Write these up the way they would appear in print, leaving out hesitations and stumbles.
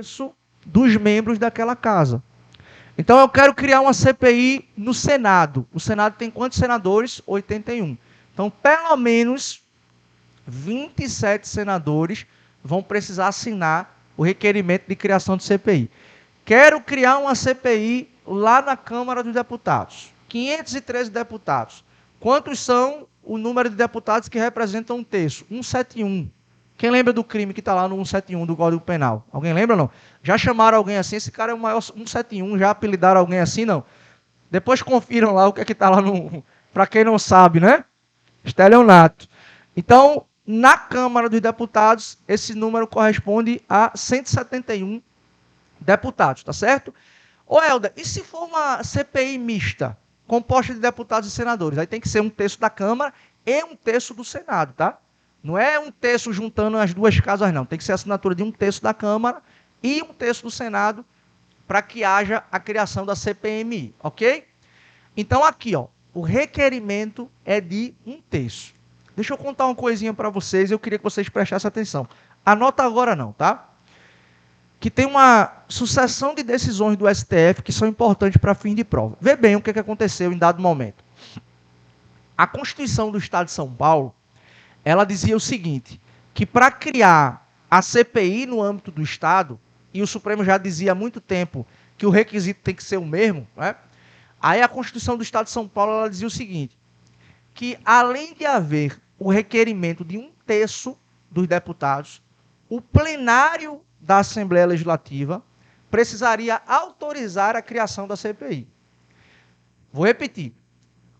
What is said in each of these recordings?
terço dos membros daquela casa. Então eu quero criar uma CPI no Senado. O Senado tem quantos senadores? 81. Então, pelo menos 27 senadores vão precisar assinar o requerimento de criação de CPI. Quero criar uma CPI lá na Câmara dos Deputados. 513 deputados. Quantos são o número de deputados que representam um terço? 171. Quem lembra do crime que está lá no 171 do Código Penal? Alguém lembra ou não? Já chamaram alguém assim? Esse cara é o maior 171, já apelidaram alguém assim? Não. Depois confiram lá o que é que está lá no... Para quem não sabe, né? Estelionato. Então, na Câmara dos Deputados, esse número corresponde a 171 deputados, tá certo? Ô, Helder, e se for uma CPI mista, composta de deputados e senadores? Aí tem que ser um terço da Câmara e um terço do Senado, tá? Não é um terço juntando as duas casas, não. Tem que ser a assinatura de um terço da Câmara e um terço do Senado para que haja a criação da CPMI, ok? Então, aqui, ó, o requerimento é de um terço. Deixa eu contar uma coisinha para vocês, eu queria que vocês prestassem atenção. Anota agora não, tá? Que tem uma sucessão de decisões do STF que são importantes para fim de prova. Vê bem o que aconteceu em dado momento. A Constituição do Estado de São Paulo, ela dizia o seguinte, que para criar a CPI no âmbito do Estado, e o Supremo já dizia há muito tempo que o requisito tem que ser o mesmo, né? Aí a Constituição do Estado de São Paulo, ela dizia o seguinte, que além de haver o requerimento de um terço dos deputados, o plenário da Assembleia Legislativa precisaria autorizar a criação da CPI. Vou repetir.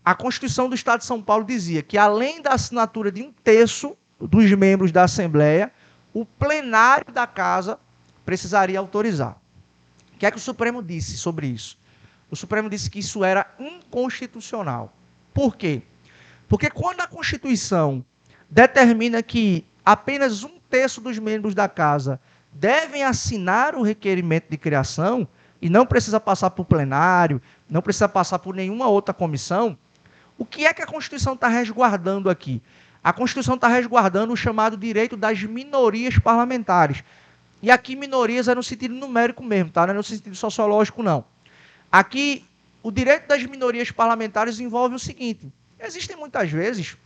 A Constituição do Estado de São Paulo dizia que, além da assinatura de um terço dos membros da Assembleia, o plenário da Casa precisaria autorizar. O que é que o Supremo disse sobre isso? O Supremo disse que isso era inconstitucional. Por quê? Porque quando a Constituição determina que apenas um terço dos membros da Casa devem assinar o requerimento de criação, e não precisa passar por plenário, não precisa passar por nenhuma outra comissão, o que é que a Constituição está resguardando aqui? A Constituição está resguardando o chamado direito das minorias parlamentares. E aqui minorias é no sentido numérico mesmo, tá? Não é no sentido sociológico, não. Aqui, o direito das minorias parlamentares envolve o seguinte, existem muitas vezes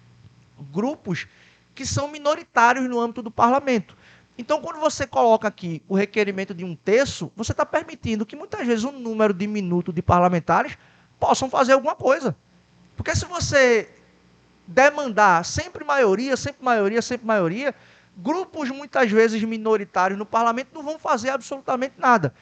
grupos que são minoritários no âmbito do parlamento. Então, quando você coloca aqui o requerimento de um terço, você está permitindo que muitas vezes um número diminuto de parlamentares possam fazer alguma coisa. Porque se você demandar sempre maioria, sempre maioria, sempre maioria, grupos muitas vezes minoritários no parlamento não vão fazer absolutamente nada.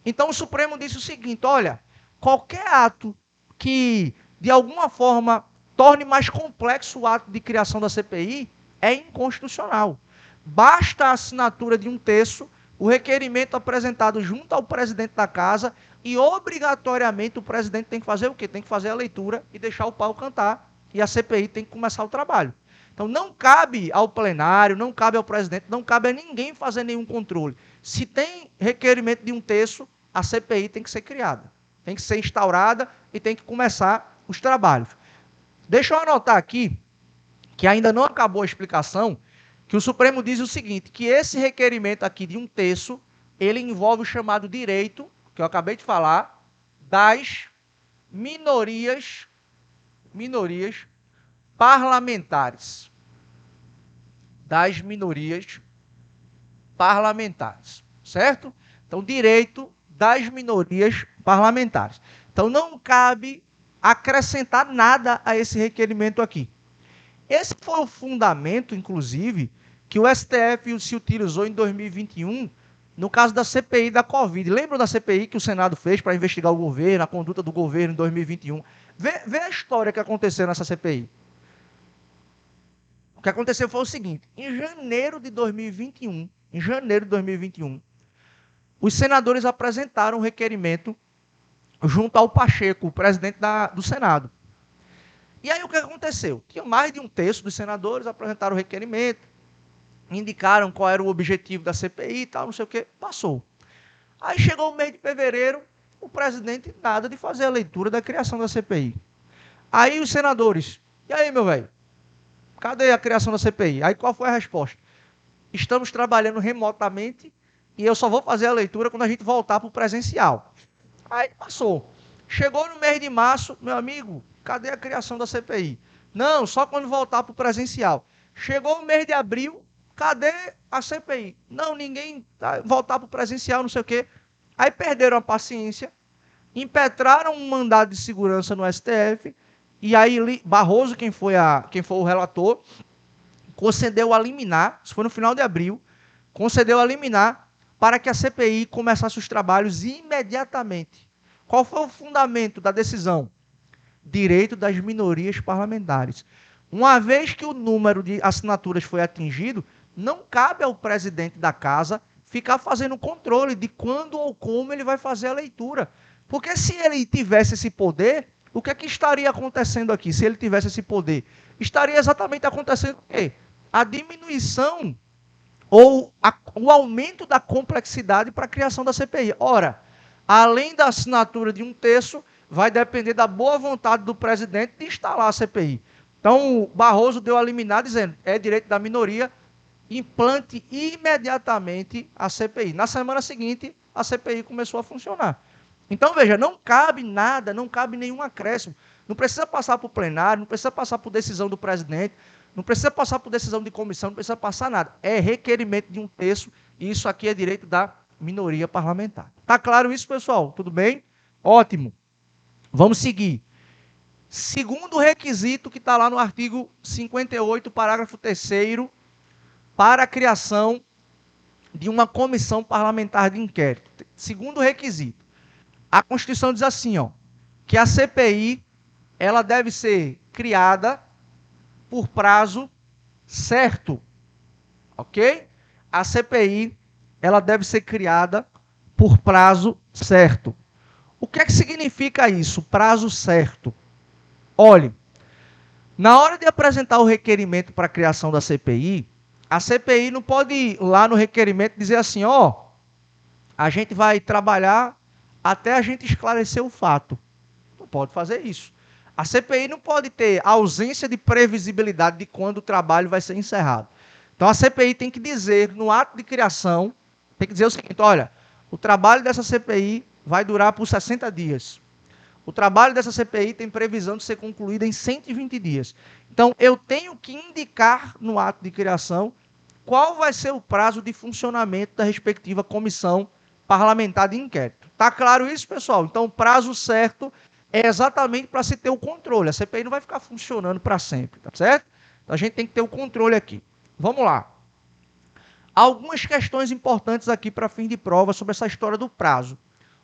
Então o Supremo disse o seguinte, olha, qualquer ato que de alguma forma torne mais complexo o ato de criação da CPI é inconstitucional. Basta a assinatura de um terço, o requerimento apresentado junto ao presidente da Casa e obrigatoriamente o presidente tem que fazer o quê? Tem que fazer a leitura e deixar o pau cantar e a CPI tem que começar o trabalho. Então não cabe ao plenário, não cabe ao presidente, não cabe a ninguém fazer nenhum controle. Se tem requerimento de um terço, a CPI tem que ser criada, tem que ser instaurada e tem que começar os trabalhos. Deixa eu anotar aqui, que ainda não acabou a explicação, que o Supremo diz o seguinte, que esse requerimento aqui de um terço, ele envolve o chamado direito, que eu acabei de falar, das minorias parlamentares. Das minorias parlamentares, certo? Então, direito das minorias parlamentares. Então, não cabe acrescentar nada a esse requerimento aqui. Esse foi o fundamento, inclusive, que o STF se utilizou em 2021, no caso da CPI da Covid. Lembram da CPI que o Senado fez para investigar o governo, a conduta do governo em 2021? Vê a história que aconteceu nessa CPI. O que aconteceu foi o seguinte, em janeiro de 2021, os senadores apresentaram um requerimento junto ao Pacheco, o presidente do Senado. E aí o que aconteceu? Tinha mais de um terço dos senadores apresentaram o requerimento, indicaram qual era o objetivo da CPI e tal, não sei o que, passou. Aí chegou o mês de fevereiro, o presidente nada de fazer a leitura da criação da CPI. Aí os senadores, e aí meu velho, cadê a criação da CPI? Aí qual foi a resposta? Estamos trabalhando remotamente e eu só vou fazer a leitura quando a gente voltar para o presencial. Aí passou. Chegou no mês de março, meu amigo, cadê a criação da CPI? Não, só quando voltar para o presencial. Chegou o mês de abril, cadê a CPI? Não, ninguém voltar para o presencial, não sei o quê. Aí perderam a paciência, impetraram um mandado de segurança no STF, e aí Barroso, quem foi o relator, concedeu a liminar, isso foi no final de abril, concedeu a liminar para que a CPI começasse os trabalhos imediatamente. Qual foi o fundamento da decisão? Direito das minorias parlamentares. Uma vez que o número de assinaturas foi atingido, não cabe ao presidente da casa ficar fazendo controle de quando ou como ele vai fazer a leitura. Porque se ele tivesse esse poder, o que é que estaria acontecendo aqui? Se ele tivesse esse poder, estaria exatamente acontecendo o quê? A diminuição ou o aumento da complexidade para a criação da CPI. Ora, além da assinatura de um terço, vai depender da boa vontade do presidente de instalar a CPI. Então, o Barroso deu a liminar dizendo, é direito da minoria, implante imediatamente a CPI. Na semana seguinte, a CPI começou a funcionar. Então, veja, não cabe nada, não cabe nenhum acréscimo. Não precisa passar por plenário, não precisa passar por decisão do presidente, não precisa passar por decisão de comissão, não precisa passar nada. É requerimento de um terço e isso aqui é direito da minoria parlamentar. Tá claro isso, pessoal? Tudo bem? Ótimo. Vamos seguir. Segundo requisito que está lá no artigo 58, parágrafo 3º, para a criação de uma comissão parlamentar de inquérito. Segundo requisito. A Constituição diz assim, ó, que a CPI ela deve ser criada por prazo certo, ok? A CPI ela deve ser criada por prazo certo. O que é que significa isso, prazo certo? Olhe, na hora de apresentar o requerimento para a criação da CPI, a CPI não pode ir lá no requerimento dizer assim, ó, a gente vai trabalhar até a gente esclarecer o fato. Não pode fazer isso. A CPI não pode ter ausência de previsibilidade de quando o trabalho vai ser encerrado. Então a CPI tem que dizer, no ato de criação, tem que dizer o seguinte, olha, o trabalho dessa CPI vai durar por 60 dias. O trabalho dessa CPI tem previsão de ser concluído em 120 dias. Então eu tenho que indicar no ato de criação qual vai ser o prazo de funcionamento da respectiva comissão parlamentar de inquérito. Tá claro isso, pessoal? Então o prazo certo é exatamente para se ter o controle. A CPI não vai ficar funcionando para sempre, tá certo? Então a gente tem que ter o controle aqui. Vamos lá. Algumas questões importantes aqui para fim de prova sobre essa história do prazo.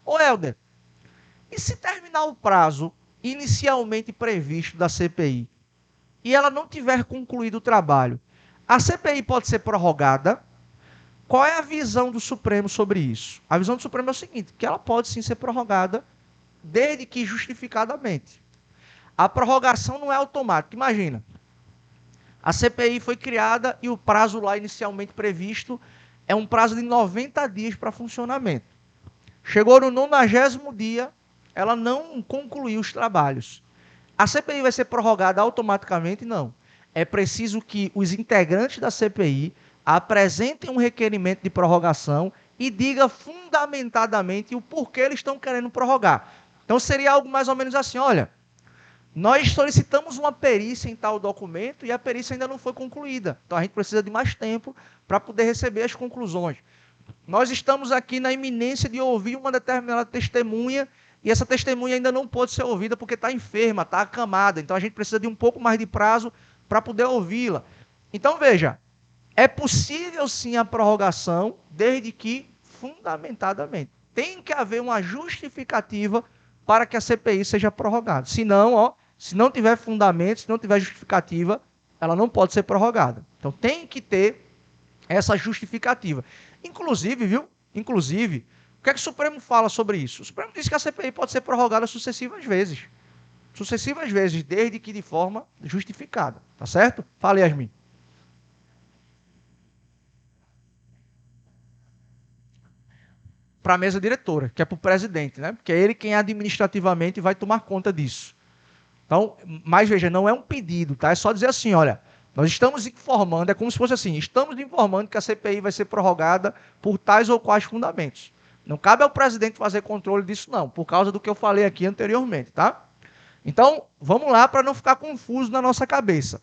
Ô Helder, e se terminar o prazo inicialmente previsto da CPI e ela não tiver concluído o trabalho, a CPI pode ser prorrogada? Qual é a visão do Supremo sobre isso? A visão do Supremo é o seguinte, que ela pode sim ser prorrogada, desde que justificadamente. A prorrogação não é automática. Imagina, a CPI foi criada e o prazo lá inicialmente previsto é um prazo de 90 dias para funcionamento. Chegou no 90º dia, ela não concluiu os trabalhos. A CPI vai ser prorrogada automaticamente? Não. É preciso que os integrantes da CPI apresentem um requerimento de prorrogação e diga fundamentadamente o porquê eles estão querendo prorrogar. Então seria algo mais ou menos assim, olha, nós solicitamos uma perícia em tal documento e a perícia ainda não foi concluída. Então a gente precisa de mais tempo para poder receber as conclusões. Nós estamos aqui na iminência de ouvir uma determinada testemunha e essa testemunha ainda não pode ser ouvida porque está enferma, está acamada. Então a gente precisa de um pouco mais de prazo para poder ouvi-la. Então veja, é possível sim a prorrogação, desde que fundamentadamente. Tem que haver uma justificativa para que a CPI seja prorrogada. Senão, ó, se não tiver fundamento, se não tiver justificativa, ela não pode ser prorrogada. Então tem que ter essa justificativa. Inclusive, viu? Inclusive, o que é que o Supremo fala sobre isso? O Supremo diz que a CPI pode ser prorrogada sucessivas vezes. Sucessivas vezes, desde que de forma justificada. Tá certo? Fala, Yasmin. Para a mesa diretora, que é para o presidente, né? Porque é ele quem administrativamente vai tomar conta disso. Então, mas veja, não é um pedido, tá? É só dizer assim, olha, Nós estamos informando, é como se fosse assim, estamos informando que a CPI vai ser prorrogada por tais ou quais fundamentos. Não cabe ao presidente fazer controle disso, não, por causa do que eu falei aqui anteriormente, tá? Então, vamos lá para não ficar confuso na nossa cabeça.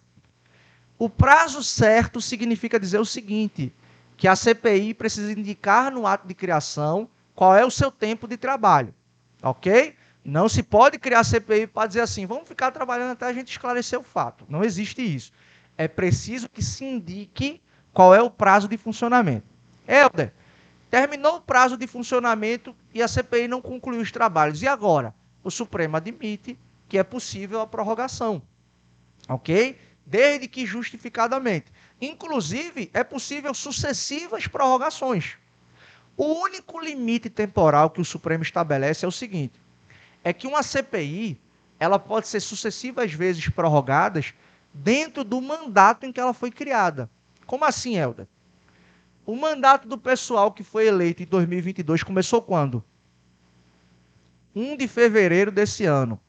O prazo certo significa dizer o seguinte, que a CPI precisa indicar no ato de criação qual é o seu tempo de trabalho, ok? Não se pode criar CPI para dizer assim, vamos ficar trabalhando até a gente esclarecer o fato. Não existe isso. É preciso que se indique qual é o prazo de funcionamento. Helder, terminou o prazo de funcionamento e a CPI não concluiu os trabalhos. E agora? O Supremo admite que é possível a prorrogação, ok? Desde que justificadamente. Inclusive, é possível sucessivas prorrogações. O único limite temporal que o Supremo estabelece é o seguinte, é que uma CPI ela pode ser sucessivas vezes prorrogadas dentro do mandato em que ela foi criada. Como assim, Helder? O mandato do pessoal que foi eleito em 2022 começou quando? 1 de fevereiro desse ano,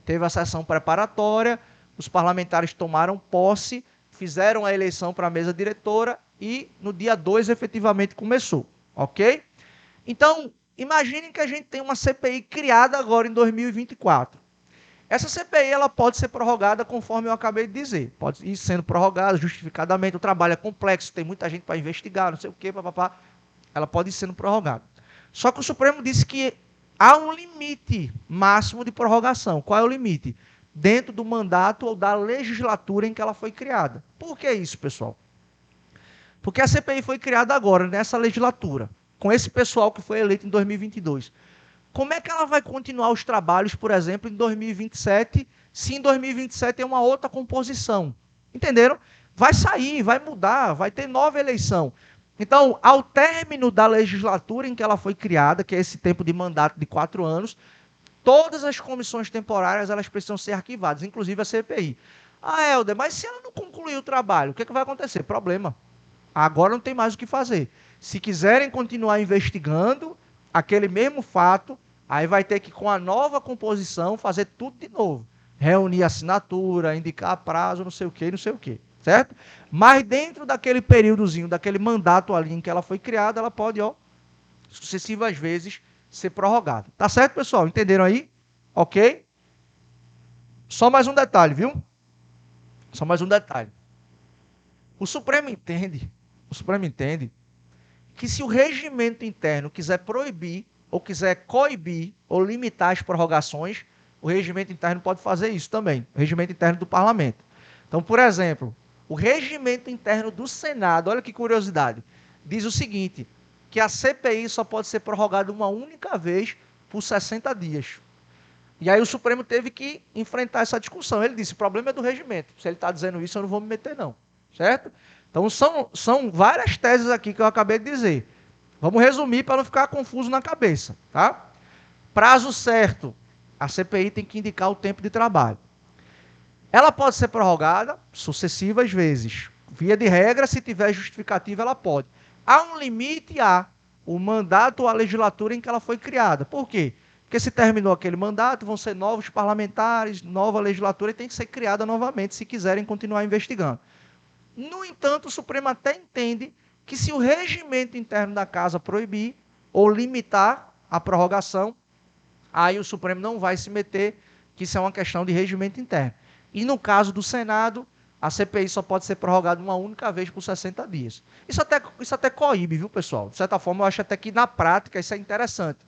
teve a sessão preparatória, os parlamentares tomaram posse, fizeram a eleição para a mesa diretora e no dia 2 efetivamente começou, ok? Então, imaginem que a gente tem uma CPI criada agora em 2024. Essa CPI ela pode ser prorrogada conforme eu acabei de dizer. Pode ir sendo prorrogada justificadamente. O trabalho é complexo, tem muita gente para investigar, não sei o quê, papapá. Ela pode ir sendo prorrogada. Só que o Supremo disse que há um limite máximo de prorrogação. Qual é o limite? Dentro do mandato ou da legislatura em que ela foi criada. Por que isso, pessoal? Porque a CPI foi criada agora, nessa legislatura, com esse pessoal que foi eleito em 2022. Como é que ela vai continuar os trabalhos, por exemplo, em 2027, se em 2027 é uma outra composição? Entenderam? Vai sair, vai mudar, vai ter nova eleição. Então, ao término da legislatura em que ela foi criada, que é esse tempo de mandato de 4 anos, todas as comissões temporárias elas precisam ser arquivadas, inclusive a CPI. Ah, Helder, mas se ela não concluir o trabalho, o que vai acontecer? Problema. Agora não tem mais o que fazer. Se quiserem continuar investigando aquele mesmo fato, aí vai ter que, com a nova composição, fazer tudo de novo. Reunir assinatura, indicar prazo, não sei o que, não sei o que. Certo? Mas dentro daquele períodozinho, daquele mandato ali em que ela foi criada, ela pode, sucessivas vezes ser prorrogada. Tá certo, pessoal? Entenderam aí? Ok? Só mais um detalhe, viu? Só mais um detalhe. O Supremo entende que se o regimento interno quiser proibir, ou quiser coibir, ou limitar as prorrogações, o regimento interno pode fazer isso também, o regimento interno do parlamento. Então, por exemplo, o regimento interno do Senado, olha que curiosidade, diz o seguinte, que a CPI só pode ser prorrogada uma única vez por 60 dias. E aí o Supremo teve que enfrentar essa discussão. Ele disse, o problema é do regimento. Se ele está dizendo isso, eu não vou me meter não. Certo? Então são várias teses aqui que eu acabei de dizer. Vamos resumir para não ficar confuso na cabeça. Tá? Prazo certo. A CPI tem que indicar o tempo de trabalho. Ela pode ser prorrogada sucessivas vezes. Via de regra, se tiver justificativa, ela pode. Há um limite a o mandato ou a legislatura em que ela foi criada. Por quê? Porque se terminou aquele mandato, vão ser novos parlamentares, nova legislatura e tem que ser criada novamente se quiserem continuar investigando. No entanto, o Supremo até entende que se o regimento interno da casa proibir ou limitar a prorrogação, aí o Supremo não vai se meter, que isso é uma questão de regimento interno. E no caso do Senado, a CPI só pode ser prorrogada uma única vez por 60 dias. Isso até coíbe, viu, pessoal? De certa forma, eu acho até que na prática isso é interessante.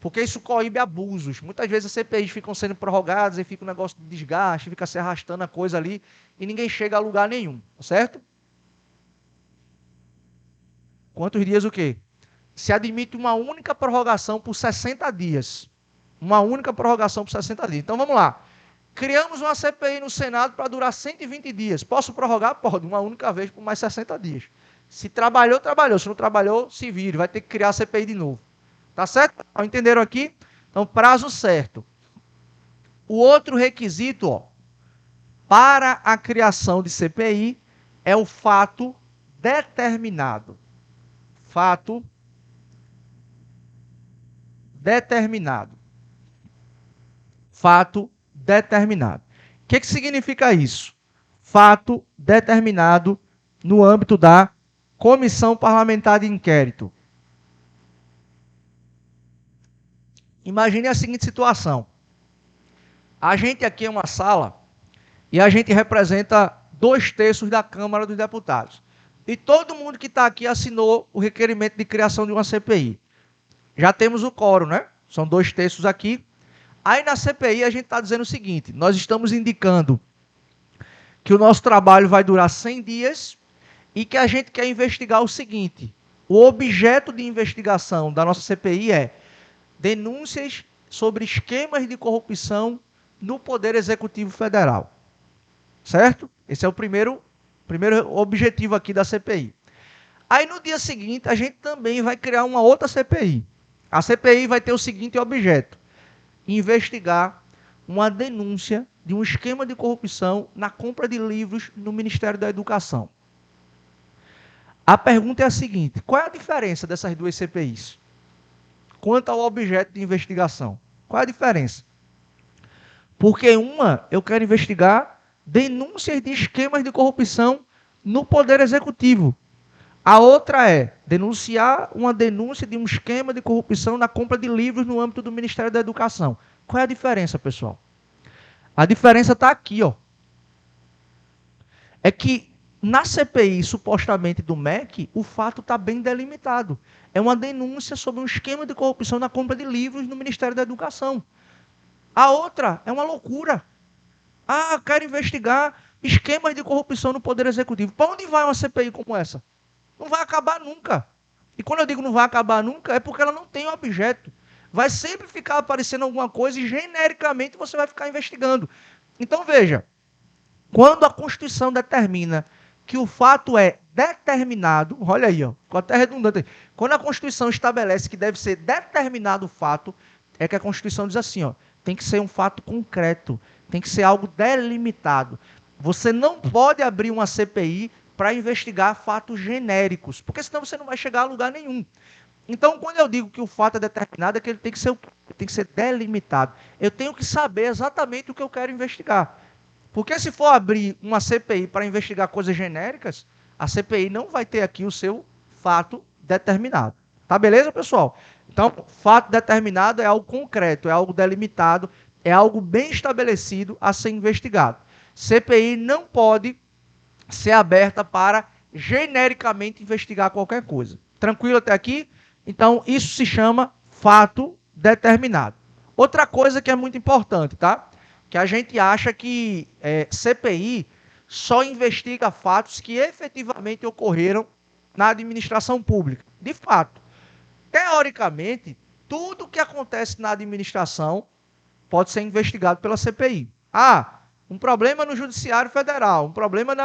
Porque isso coíbe abusos. Muitas vezes as CPIs ficam sendo prorrogadas e fica um negócio de desgaste, fica se arrastando a coisa ali e ninguém chega a lugar nenhum, certo? Quantos dias o quê? Se admite uma única prorrogação por 60 dias. Uma única prorrogação por 60 dias. Então vamos lá. Criamos uma CPI no Senado para durar 120 dias. Posso prorrogar? Pode, uma única vez por mais 60 dias. Se trabalhou, trabalhou. Se não trabalhou, se vire. Vai ter que criar a CPI de novo. Tá certo? Entenderam aqui? Então, prazo certo. O outro requisito, para a criação de CPI é o fato determinado. Fato determinado. Fato determinado. O que significa isso? fato determinado no âmbito da comissão parlamentar de inquérito. Imagine a seguinte situação. A gente aqui é uma sala e a gente representa 2/3 da Câmara dos Deputados. E todo mundo que está aqui assinou o requerimento de criação de uma CPI. Já temos o quórum, né? São 2/3 aqui. Aí na CPI a gente está dizendo o seguinte, nós estamos indicando que o nosso trabalho vai durar 100 dias e que a gente quer investigar o seguinte, o objeto de investigação da nossa CPI é denúncias sobre esquemas de corrupção no Poder Executivo Federal. Certo? Esse é o primeiro objetivo aqui da CPI. Aí no dia seguinte a gente também vai criar uma outra CPI. A CPI vai ter o seguinte objeto, investigar uma denúncia de um esquema de corrupção na compra de livros no Ministério da Educação. A pergunta é a seguinte, qual é a diferença dessas duas CPIs? Quanto ao objeto de investigação. Qual é a diferença? Porque uma, eu quero investigar denúncias de esquemas de corrupção no Poder Executivo. A outra é denunciar uma denúncia de um esquema de corrupção na compra de livros no âmbito do Ministério da Educação. Qual é a diferença, pessoal? A diferença está aqui, ó. É que na CPI, supostamente do MEC, o fato está bem delimitado. É uma denúncia sobre um esquema de corrupção na compra de livros no Ministério da Educação. A outra é uma loucura. Ah, quero investigar esquemas de corrupção no Poder Executivo. Para onde vai uma CPI como essa? Não vai acabar nunca. E quando eu digo não vai acabar nunca, é porque ela não tem objeto. Vai sempre ficar aparecendo alguma coisa e genericamente você vai ficar investigando. Então veja, quando a Constituição determina que o fato é determinado, olha aí, ó, ficou até redundante. Quando a Constituição estabelece que deve ser determinado o fato, é que a Constituição diz assim, ó, tem que ser um fato concreto, tem que ser algo delimitado. Você não pode abrir uma CPI para investigar fatos genéricos, porque senão você não vai chegar a lugar nenhum. Então, quando eu digo que o fato é determinado, é que ele tem que ser delimitado. Eu tenho que saber exatamente o que eu quero investigar. Porque se for abrir uma CPI para investigar coisas genéricas, a CPI não vai ter aqui o seu fato determinado. Tá beleza, pessoal? Então, fato determinado é algo concreto, é algo delimitado, é algo bem estabelecido a ser investigado. CPI não pode ser aberta para genericamente investigar qualquer coisa. Tranquilo até aqui? Então, isso se chama fato determinado. Outra coisa que é muito importante, tá? Que a gente acha que CPI só investiga fatos que efetivamente ocorreram na administração pública. De fato, teoricamente, tudo que acontece na administração pode ser investigado pela CPI. Ah, um problema no Judiciário Federal, um problema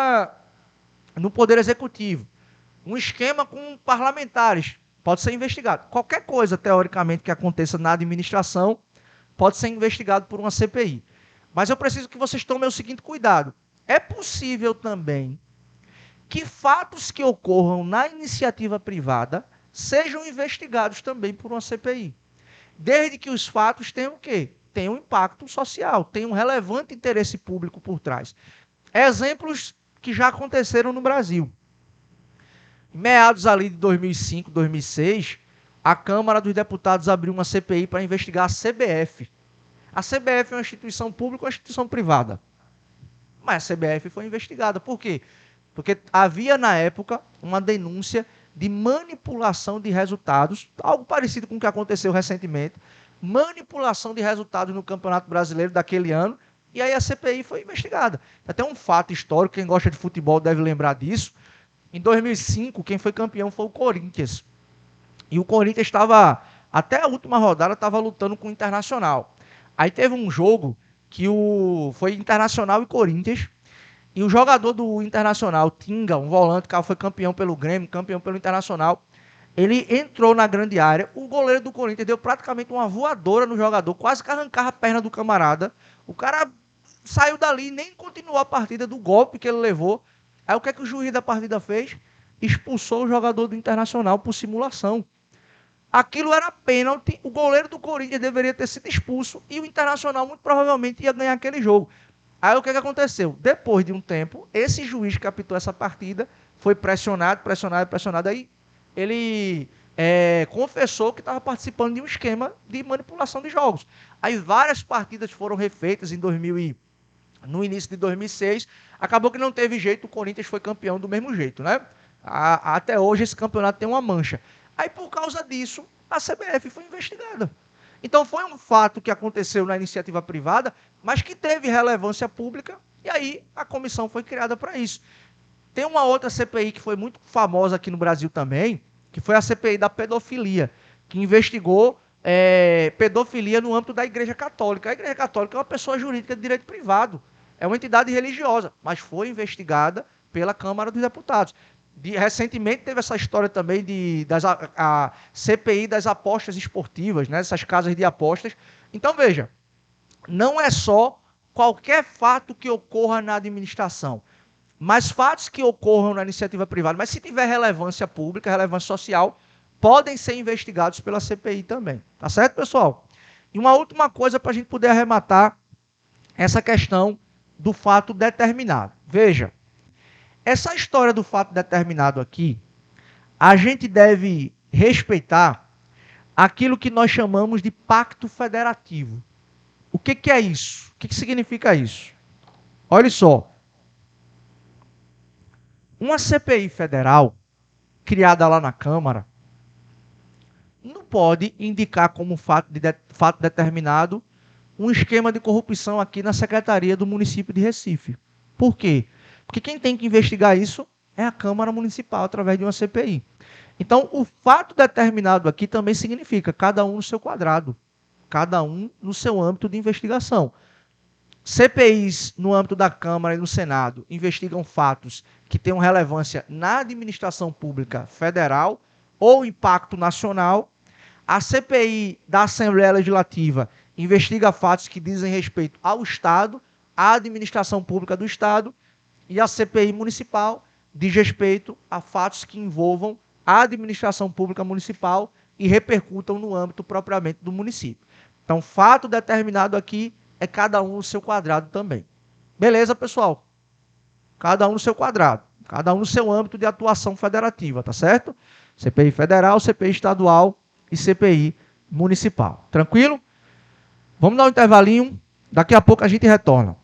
no Poder Executivo, um esquema com parlamentares, pode ser investigado. Qualquer coisa, teoricamente, que aconteça na administração pode ser investigado por uma CPI. Mas eu preciso que vocês tomem o seguinte cuidado. É possível também que fatos que ocorram na iniciativa privada sejam investigados também por uma CPI. Desde que os fatos tenham o quê? Tenham um impacto social, tenham um relevante interesse público por trás. Exemplos que já aconteceram no Brasil. Em meados ali de 2005, 2006, a Câmara dos Deputados abriu uma CPI para investigar a CBF. A CBF é uma instituição pública ou uma instituição privada? Mas a CBF foi investigada. Por quê? Porque havia, na época, uma denúncia de manipulação de resultados, algo parecido com o que aconteceu recentemente, manipulação de resultados no Campeonato Brasileiro daquele ano, e aí a CPI foi investigada. Até um fato histórico, quem gosta de futebol deve lembrar disso. Em 2005, quem foi campeão foi o Corinthians. E o Corinthians estava, até a última rodada, estava lutando com o Internacional. Aí teve um jogo que foi Internacional e Corinthians, e o jogador do Internacional, Tinga, um volante que foi campeão pelo Grêmio, campeão pelo Internacional, ele entrou na grande área, o goleiro do Corinthians deu praticamente uma voadora no jogador, quase que arrancava a perna do camarada, o cara saiu dali e nem continuou a partida do golpe que ele levou. Aí o que é que o juiz da partida fez? Expulsou o jogador do Internacional por simulação. Aquilo era pênalti, o goleiro do Corinthians deveria ter sido expulso e o Internacional muito provavelmente ia ganhar aquele jogo. Aí o que aconteceu? Depois de um tempo, esse juiz que apitou essa partida foi pressionado, pressionado, pressionado. Aí ele confessou que estava participando de um esquema de manipulação de jogos. Aí várias partidas foram refeitas no início de 2006. Acabou que não teve jeito, o Corinthians foi campeão do mesmo jeito, né? Até hoje esse campeonato tem uma mancha. Aí por causa disso, a CBF foi investigada. Então foi um fato que aconteceu na iniciativa privada, mas que teve relevância pública, e aí a comissão foi criada para isso. Tem uma outra CPI que foi muito famosa aqui no Brasil também, que foi a CPI da pedofilia, que investigou pedofilia no âmbito da Igreja Católica. A Igreja Católica é uma pessoa jurídica de direito privado, é uma entidade religiosa, mas foi investigada pela Câmara dos Deputados. Recentemente teve essa história também a CPI das apostas esportivas, né, essas casas de apostas. Então, veja, não é só qualquer fato que ocorra na administração, mas fatos que ocorram na iniciativa privada, mas se tiver relevância pública, relevância social, podem ser investigados pela CPI também. Tá certo, pessoal? E uma última coisa para a gente poder arrematar essa questão do fato determinado. Veja, essa história do fato determinado aqui, a gente deve respeitar aquilo que nós chamamos de pacto federativo. O que é isso? O que significa isso? Olha só. Uma CPI federal, criada lá na Câmara, não pode indicar como fato determinado um esquema de corrupção aqui na Secretaria do município de Recife. Por quê? Porque quem tem que investigar isso é a Câmara Municipal, através de uma CPI. Então, o fato determinado aqui também significa cada um no seu quadrado, cada um no seu âmbito de investigação. CPIs no âmbito da Câmara e no Senado investigam fatos que tenham relevância na administração pública federal ou impacto nacional. A CPI da Assembleia Legislativa investiga fatos que dizem respeito ao Estado, à administração pública do Estado, e a CPI municipal diz respeito a fatos que envolvam a administração pública municipal e repercutam no âmbito propriamente do município. Então, fato determinado aqui é cada um no seu quadrado também. Beleza, pessoal? Cada um no seu quadrado, cada um no seu âmbito de atuação federativa, tá certo? CPI federal, CPI estadual e CPI municipal. Tranquilo? Vamos dar um intervalinho, daqui a pouco a gente retorna.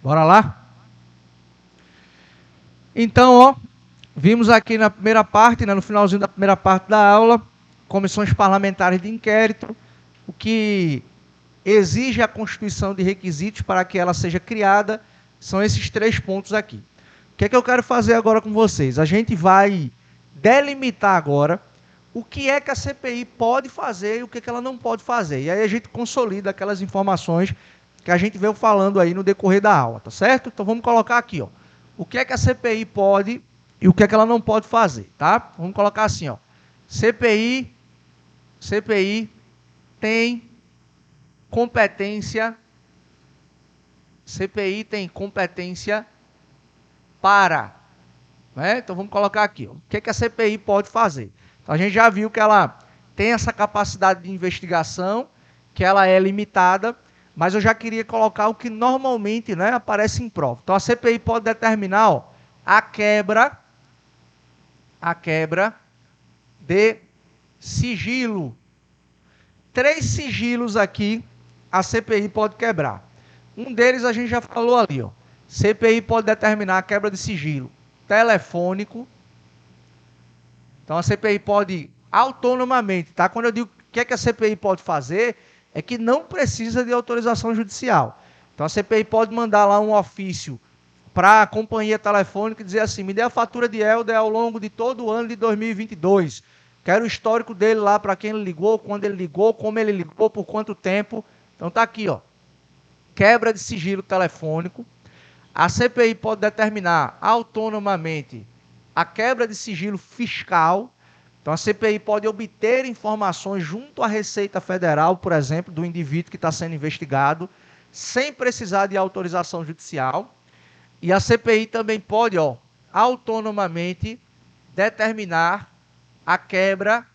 Bora lá? Então, ó, vimos aqui na primeira parte, né, no finalzinho da primeira parte da aula, comissões parlamentares de inquérito, o que exige a constituição de requisitos para que ela seja criada, são esses 3 pontos aqui. O que é que eu quero fazer agora com vocês? A gente vai delimitar agora o que é que a CPI pode fazer e o que é que ela não pode fazer. E aí a gente consolida aquelas informações que a gente veio falando aí no decorrer da aula, tá certo? Então vamos colocar aqui, ó, o que é que a CPI pode e o que é que ela não pode fazer, tá? Vamos colocar assim, ó, CPI tem competência para, né? Então vamos colocar aqui, ó, o que é que a CPI pode fazer. Então a gente já viu que ela tem essa capacidade de investigação, que ela é limitada, mas eu já queria colocar o que normalmente, né, aparece em prova. Então a CPI pode determinar, ó, a quebra de sigilo. 3 sigilos aqui a CPI pode quebrar. Um deles a gente já falou ali, ó. CPI pode determinar a quebra de sigilo telefônico. Então a CPI pode autonomamente, tá? Quando eu digo o que é que a CPI pode fazer, é que não precisa de autorização judicial. Então a CPI pode mandar lá um ofício para a companhia telefônica e dizer assim, me dê a fatura de Helder ao longo de todo o ano de 2022. Quero o histórico dele lá, para quem ele ligou, quando ele ligou, como ele ligou, por quanto tempo. Então tá aqui, ó. Quebra de sigilo telefônico. A CPI pode determinar autonomamente a quebra de sigilo fiscal. Então a CPI pode obter informações junto à Receita Federal, por exemplo, do indivíduo que está sendo investigado, sem precisar de autorização judicial. E a CPI também pode, ó, autonomamente determinar a quebra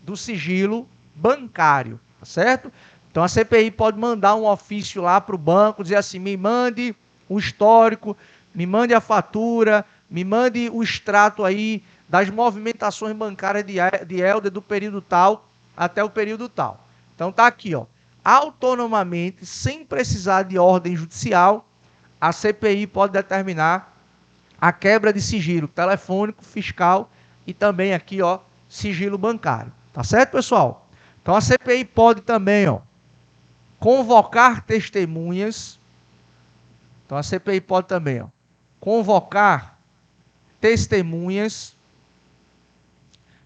do sigilo bancário, tá certo? Então a CPI pode mandar um ofício lá para o banco, dizer assim, me mande o histórico, me mande a fatura, me mande o extrato aí das movimentações bancárias de Helder do período tal até o período tal. Então tá aqui, ó, autonomamente, sem precisar de ordem judicial, a CPI pode determinar a quebra de sigilo telefônico, fiscal e também aqui, ó, sigilo bancário. Tá certo, pessoal? Então a CPI pode também, ó, convocar testemunhas. Então a CPI pode também, ó, convocar testemunhas.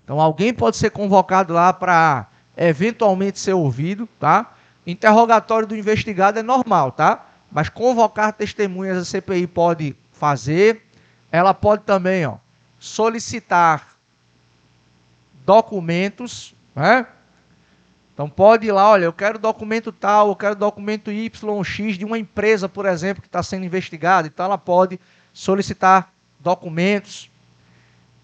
Então alguém pode ser convocado lá para eventualmente ser ouvido, tá? Interrogatório do investigado é normal, tá? Mas convocar testemunhas a CPI pode fazer. Ela pode também, ó, solicitar documentos, né? Então pode ir lá, olha, eu quero documento tal, eu quero documento Y, X de uma empresa, por exemplo, que está sendo investigada. Então ela pode solicitar documentos,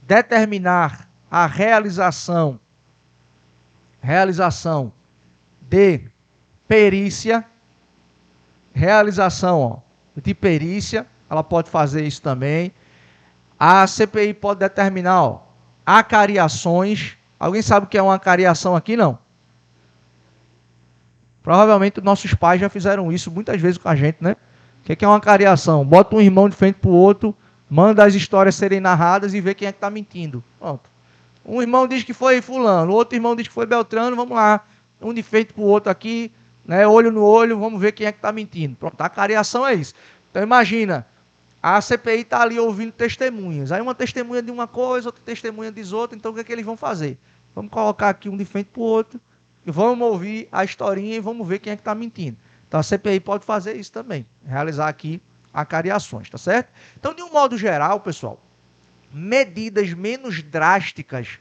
determinar a realização de perícia, de perícia, ela pode fazer isso também. A CPI pode determinar, ó, acariações. Alguém sabe o que é uma acariação aqui? Não. Provavelmente nossos pais já fizeram isso muitas vezes com a gente, né? O que é uma cariação? Bota um irmão de frente para o outro, manda as histórias serem narradas e vê quem é que está mentindo. Pronto. Um irmão diz que foi fulano, o outro irmão diz que foi Beltrano, vamos lá. Um de frente para o outro aqui, né? Olho no olho, vamos ver quem é que está mentindo. Pronto, a cariação é isso. Então imagina, a CPI está ali ouvindo testemunhas. Aí uma testemunha de uma coisa, outra testemunha diz outra, então o que é que eles vão fazer? Vamos colocar aqui um de frente para o outro, e vamos ouvir a historinha e vamos ver quem é que está mentindo. Então a CPI pode fazer isso também, realizar aqui acariações, tá certo? Então, de um modo geral, pessoal, medidas menos drásticas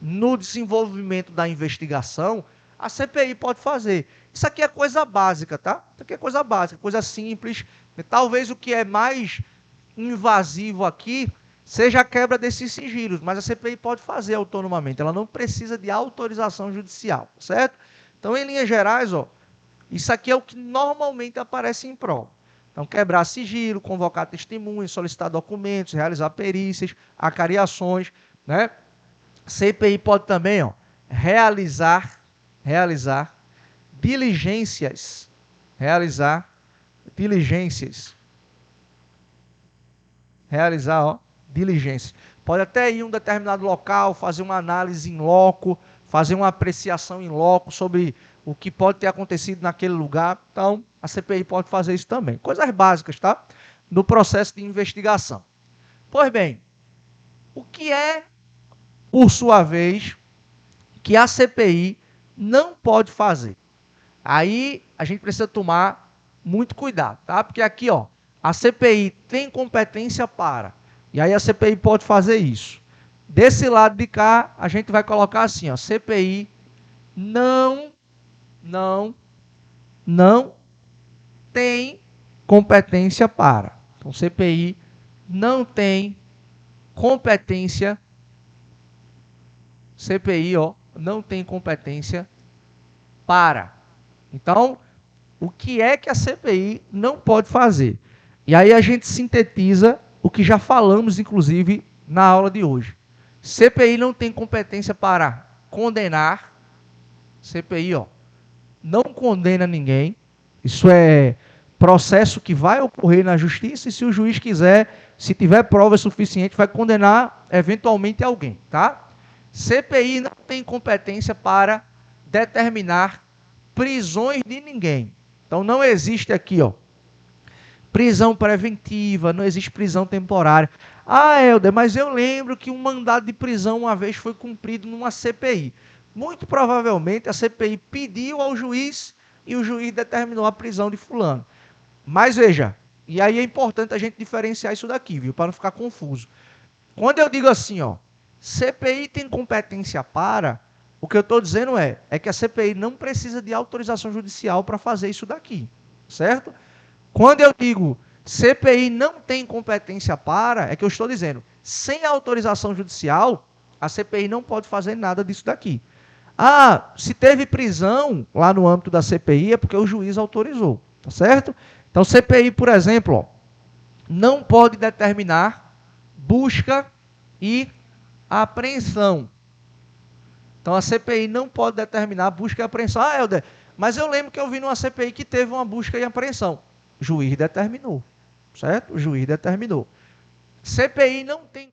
no desenvolvimento da investigação, a CPI pode fazer. Isso aqui é coisa básica, tá? Isso aqui é coisa básica, coisa simples. Talvez o que é mais invasivo aqui seja a quebra desses sigilos, mas a CPI pode fazer autonomamente, ela não precisa de autorização judicial, certo? Então, em linhas gerais, ó, isso aqui é o que normalmente aparece em prova. Então, quebrar sigilo, convocar testemunhas, solicitar documentos, realizar perícias, acariações, né? CPI pode também, ó, realizar diligências, ó, diligências. Pode até ir em um determinado local, fazer uma análise em loco, fazer uma apreciação em loco sobre o que pode ter acontecido naquele lugar. Então, a CPI pode fazer isso também. Coisas básicas, tá? No processo de investigação. Pois bem, o que é, por sua vez, que a CPI não pode fazer? Aí a gente precisa tomar muito cuidado, tá? Porque aqui, ó, a CPI tem competência para, e aí a CPI pode fazer isso. Desse lado de cá, a gente vai colocar assim, ó, CPI não tem competência para. Então, CPI não tem competência, CPI, ó, não tem competência para. Então, o que é que a CPI não pode fazer? E aí a gente sintetiza o que já falamos, inclusive, na aula de hoje. CPI não tem competência para condenar. CPI, ó, não condena ninguém. Isso é processo que vai ocorrer na justiça e se o juiz quiser, se tiver prova suficiente, vai condenar eventualmente alguém, tá? CPI não tem competência para determinar prisões de ninguém. Então não existe aqui, ó, prisão preventiva, não existe prisão temporária. Ah, Helder, mas eu lembro que um mandado de prisão uma vez foi cumprido numa CPI. Muito provavelmente a CPI pediu ao juiz e o juiz determinou a prisão de fulano. Mas veja, e aí é importante a gente diferenciar isso daqui, viu, para não ficar confuso. Quando eu digo assim, ó, CPI tem competência para, o que eu estou dizendo é que a CPI não precisa de autorização judicial para fazer isso daqui, certo? Quando eu digo CPI não tem competência para, é que eu estou dizendo, sem autorização judicial, a CPI não pode fazer nada disso daqui. Ah, se teve prisão lá no âmbito da CPI é porque o juiz autorizou, tá certo? Então, CPI, por exemplo, ó, não pode determinar busca e apreensão. Então, a CPI não pode determinar busca e apreensão. Ah, Helder, mas eu lembro que eu vi numa CPI que teve uma busca e apreensão. O juiz determinou, certo? O juiz determinou. CPI não tem